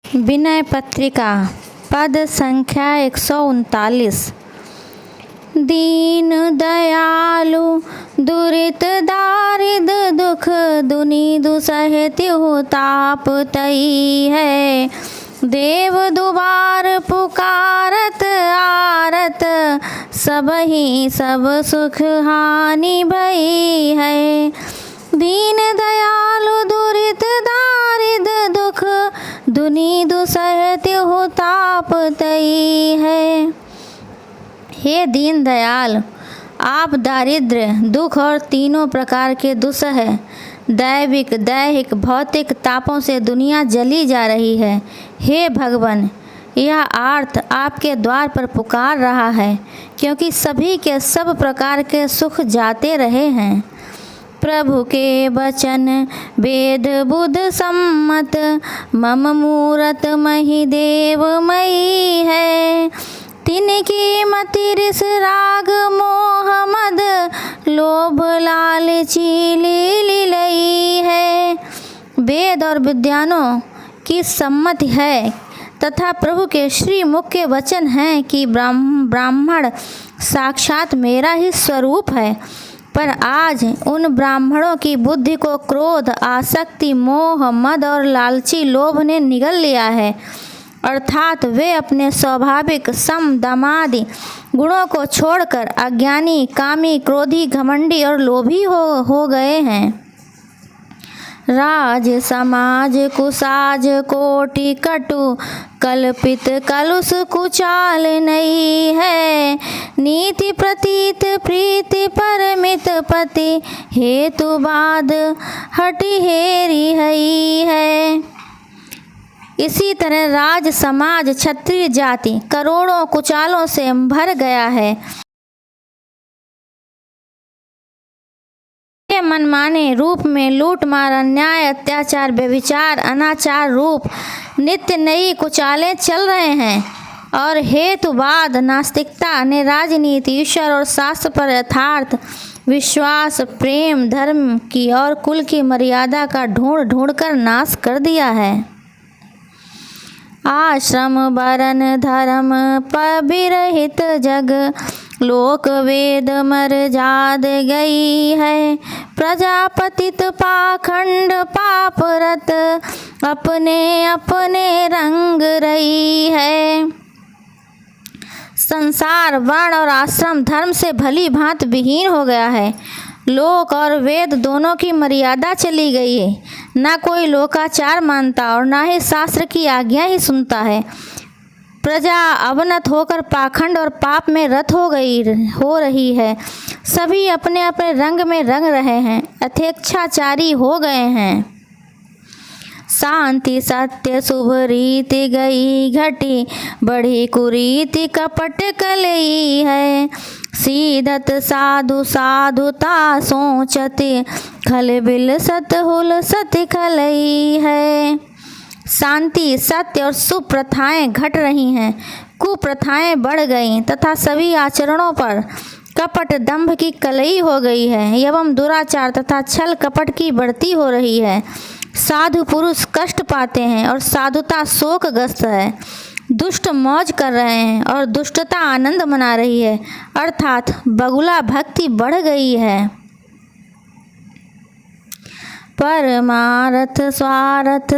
विनय पत्रिका पद संख्या 139। दीन दयालु दुरित दारिद दुख दुनि दुसहत्यहु ताप तई है। देव दुबार पुकारत आरत सबहि सब सुख हानि भई है। दीन दयालु दुरित दारिद दुख दुनि दुसहत्यहु ताप तई है। हे दीन दयाल, आप दारिद्र्य, दुख और तीनों प्रकार के दुस्सह दैविक, दैहिक, भौतिक तापों से दुनिया जली जा रही है। हे भगवान, यह आर्त आपके द्वार पर पुकार रहा है, क्योंकि सभी के सब प्रकार के सुख जाते रहे हैं। प्रभु के वचन वेद बुध सम्मत मम मूरत मही देवमयी है। तिनकी मति रिस राग मोह मद लोभ लालची लीलई है। वेद और विद्वानों की सम्मति है तथा प्रभु के श्री मुख के वचन हैं कि ब्राह्मण साक्षात मेरा ही स्वरूप है। पर आज उन ब्राह्मणों की बुद्धि को क्रोध, आसक्ति, मोह, मद और लालची लोभ ने निगल लिया है, अर्थात वे अपने स्वाभाविक सम दमादि गुणों को छोड़कर अज्ञानी, कामी, क्रोधी, घमंडी और लोभी हो गए हैं। राज समाज कुसाज कोटि कटु कल्पित कलुष कुचाल नहीं है। नीति प्रतीत प्रीति परमित पति हेतु बाद हटि हेरी हई है। इसी तरह राज समाज क्षत्रिय जाति करोड़ों कुचालों से भर गया है। मनमाने रूप में लूट मार, अन्याय, अत्याचार, व्यभिचार, अनाचार रूप नित्य नई कुचालें चल रहे हैं। और हेतुवाद, नास्तिकता ने राजनीति, ईश्वर और शास्त्र पर यथार्थ विश्वास, प्रेम, धर्म की और कुल की मर्यादा का ढूंढ ढूंढ कर नाश कर दिया है। आश्रम वरन धर्म पविरहित जग लोक वेद मर्याद गई है। प्रजापतित पाखंड पापरत अपने अपने रंग रही है। संसार वर्ण और आश्रम धर्म से भली भांत विहीन हो गया है। लोक और वेद दोनों की मर्यादा चली गई है। ना कोई लोकाचार मानता और ना ही शास्त्र की आज्ञा ही सुनता है। प्रजा अवनत होकर पाखंड और पाप में रत हो रही है। सभी अपने अपने रंग में रंग रहे हैं, यथेच्छाचारी हो गए हैं। शांति सत्य शुभ रीति गई घटी बढ़ी कुरीति कपट कलई है। सीधत साधु साधुता सोचते खल बिल सत हुल सत खलई है। शांति, सत्य और शुभ प्रथाएं घट रही हैं, कुप्रथाएं बढ़ गईं तथा सभी आचरणों पर कपट दंभ की कलई हो गई है एवं दुराचार तथा छल कपट की बढ़ती हो रही है। साधु पुरुष कष्ट पाते हैं और साधुता शोकग्रस्त है। दुष्ट मौज कर रहे हैं और दुष्टता आनंद मना रही है, अर्थात बगुला भक्ति बढ़ गई है। परमारथ स्वार्थ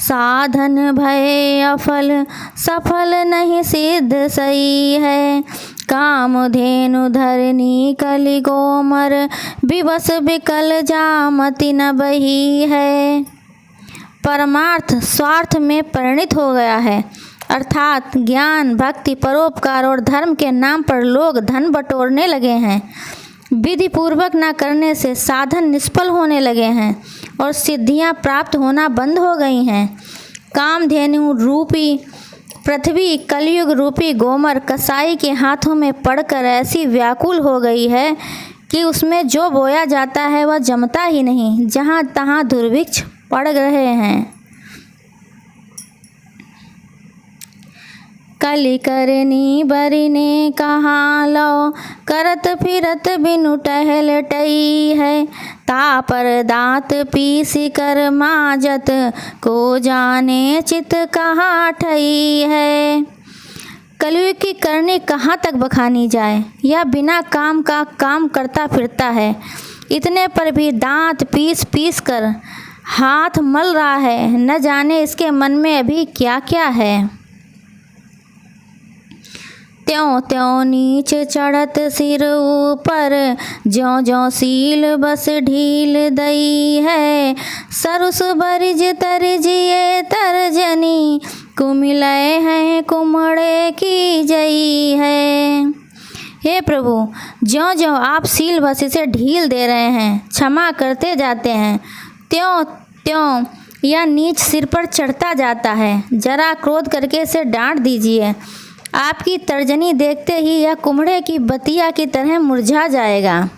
साधन भय अफल सफल नहीं सिद्ध सही है। कामधेनु धरनी कलि गोमर विवश विकल जामति न बही है। परमार्थ स्वार्थ में परिणित हो गया है, अर्थात ज्ञान, भक्ति, परोपकार और धर्म के नाम पर लोग धन बटोरने लगे हैं। विधि पूर्वक न करने से साधन निष्फल होने लगे हैं और सिद्धियां प्राप्त होना बंद हो गई हैं। कामधेनु रूपी पृथ्वी कलयुग रूपी गोमर कसाई के हाथों में पड़कर ऐसी व्याकुल हो गई है कि उसमें जो बोया जाता है वह जमता ही नहीं, जहाँ तहाँ दुर्भिक्ष पड़ रहे हैं। कलि करनी बरिने कहाँ लो, करत फिरत बिनु टहलटई है। तापर दाँत पीस कर माजत, को जाने चित कहाँ ठई है। कलयुग की करनी कहाँ तक बखानी जाए, यह बिना काम का काम करता फिरता है। इतने पर भी दांत पीस पीस कर हाथ मल रहा है, न जाने इसके मन में अभी क्या क्या है। त्यों त्यों नीच चढ़त सिर ऊपर, ज्यों ज्यों सील बस ढील दई है। सरुस बरिज तरजिए तर्जनी, कुमिलय हैं कुमड़े की जई है। हे प्रभु, ज्यों ज्यों आप सील बस इसे ढील दे रहे हैं, क्षमा करते जाते हैं, त्यों त्यों यह नीच सिर पर चढ़ता जाता है। जरा क्रोध करके इसे डांट दीजिए। आपकी तर्जनी देखते ही यह कुम्हड़े की बतिया की तरह मुरझा जाएगा।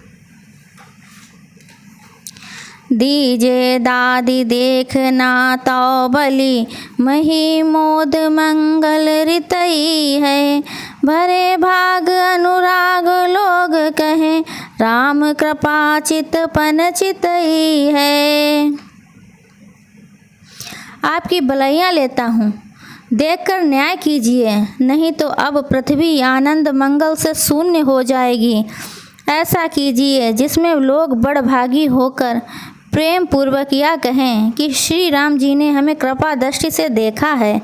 दीजे दादी देखना तो बलि, मही मोद मंगल रितई है। भरे भाग अनुराग लोग कहें, राम कृपा चितपन चितई है। आपकी बलैया लेता हूँ, देखकर न्याय कीजिए, नहीं तो अब पृथ्वी आनंद मंगल से शून्य हो जाएगी। ऐसा कीजिए जिसमें लोग बड़भागी होकर प्रेम पूर्वक यह कहें कि श्री राम जी ने हमें कृपा दृष्टि से देखा है।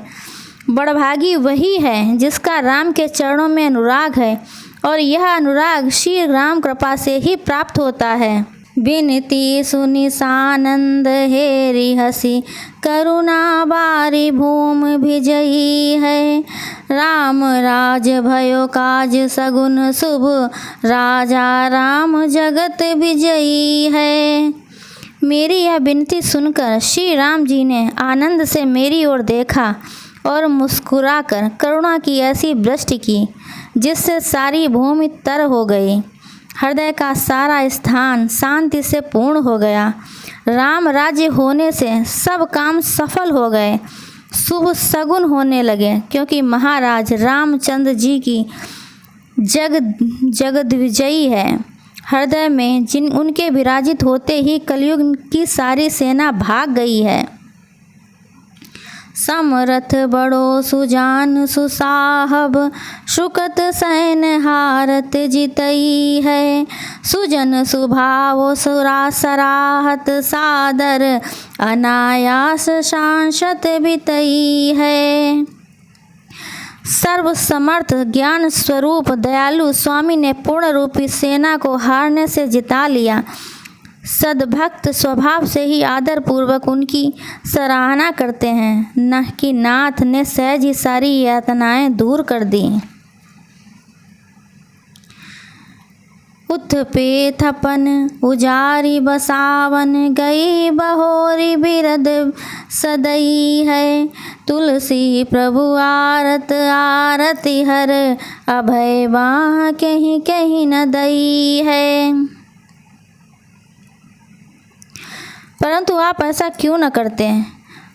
बड़भागी वही है जिसका राम के चरणों में अनुराग है, और यह अनुराग श्री राम कृपा से ही प्राप्त होता है। बिनती सुनि सानंद हेरि हसी, करुणा बारी भूम भिजई है। राम राज भयो काज सगुन शुभ, राजा राम जगत विजयी है। मेरी यह विनती सुनकर श्री राम जी ने आनंद से मेरी ओर देखा और मुस्कुराकर करुणा की ऐसी वृष्टि की जिससे सारी भूमि तर हो गई। हृदय का सारा स्थान शांति से पूर्ण हो गया। राम राज्य होने से सब काम सफल हो गए, शुभ सगुन होने लगे, क्योंकि महाराज रामचंद्र जी की जगत विजयी है। हृदय में जिन उनके विराजित होते ही कलयुग की सारी सेना भाग गई है। समरथ बड़ो सुजान सुसाहब, शुकत सैन हारत जितई है। सुजन सुभाव सुरा सराहत, सादर अनायास सांसत बितई है। सर्व समर्थ ज्ञान स्वरूप दयालु स्वामी ने पूर्ण रूपी सेना को हारने से जिता लिया। सद्भक्त स्वभाव से ही आदर पूर्वक उनकी सराहना करते हैं, न कि नाथ ने सहज ही सारी यातनाएं दूर कर दी। उत्थे थपन उजारी बसावन, गई बहोरी बिरद सदई है। तुलसी प्रभु आरत आरती हर, अभय बाह कहीं कहीं न दई है। परंतु आप ऐसा क्यों न करते हैं?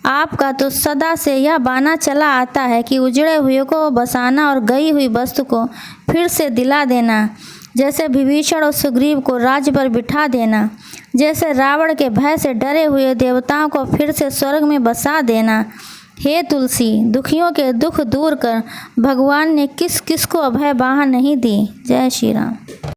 आपका तो सदा से यह बाना चला आता है कि उजड़े हुए को बसाना और गई हुई वस्तु को फिर से दिला देना, जैसे विभीषण और सुग्रीव को राज्य पर बिठा देना, जैसे रावण के भय से डरे हुए देवताओं को फिर से स्वर्ग में बसा देना। हे तुलसी, दुखियों के दुख दूर कर भगवान ने किस किस को अभय बाह नहीं दी। जय श्री राम।